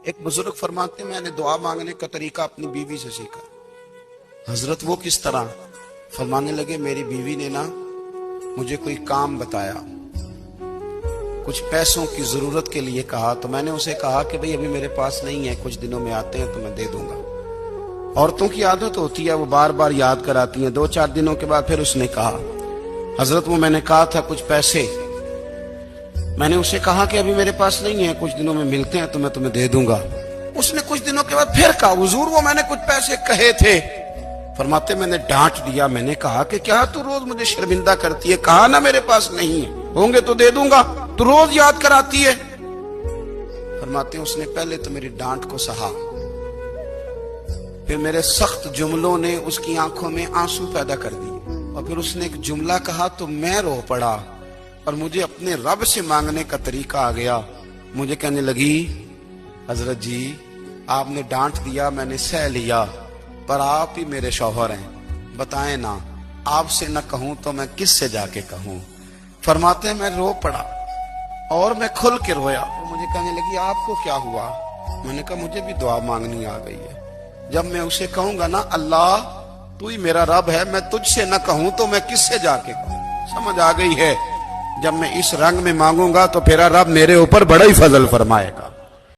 एक बुजुर्ग फरमाते, मैंने दुआ मांगने का तरीका अपनी बीवी से सीखा। हजरत वो किस तरह? फरमाने लगे, मेरी बीवी ने ना मुझे कोई काम बताया, कुछ पैसों की जरूरत के लिए कहा, तो मैंने उसे कहा कि भाई अभी मेरे पास नहीं है, कुछ दिनों में आते हैं तो मैं दे दूंगा। औरतों की आदत होती है, वो बार बार याद कराती हैं। 2-4 दिनों के बाद फिर उसने कहा, हजरत वो मैंने कहा था कुछ पैसे, मैंने उसे कहा कि अभी मेरे पास नहीं है, कुछ दिनों में मिलते हैं तो मैं तुम्हें दे दूंगा। उसने कुछ दिनों के बाद फिर कहा, हुजूर वो मैंने कुछ पैसे कहे थे। फरमाते, मैंने डांट दिया, मैंने कहा कि क्या तू रोज मुझे शर्मिंदा करती है, कहा ना मेरे पास नहीं है, होंगे तो दे दूंगा, तू रोज याद कराती है। फरमाते, उसने पहले तो मेरी डांट को सहा, फिर मेरे सख्त जुमलों ने उसकी आंखों में आंसू पैदा कर दिए, और फिर उसने एक जुमला कहा तो मैं रो पड़ा, और मुझे अपने रब से मांगने का तरीका आ गया। मुझे कहने लगी, हजरत जी आपने डांट दिया, मैंने सह लिया, पर आप ही मेरे शौहर हैं, बताएं ना, आपसे न कहूं तो मैं किससे जाके कहूं। फरमाते हैं, मैं रो पड़ा और मैं खुल के रोया। तो मुझे कहने लगी, आपको क्या हुआ? मैंने कहा, मुझे भी दुआ मांगनी आ गई है। जब मैं उसे कहूंगा ना, अल्लाह तू ही मेरा रब है, मैं तुझसे न कहूं तो मैं किससे जाके कहूं। समझ आ गई है, जब मैं इस रंग में मांगूंगा तो फिर रब मेरे ऊपर बड़ा ही फजल फरमाएगा।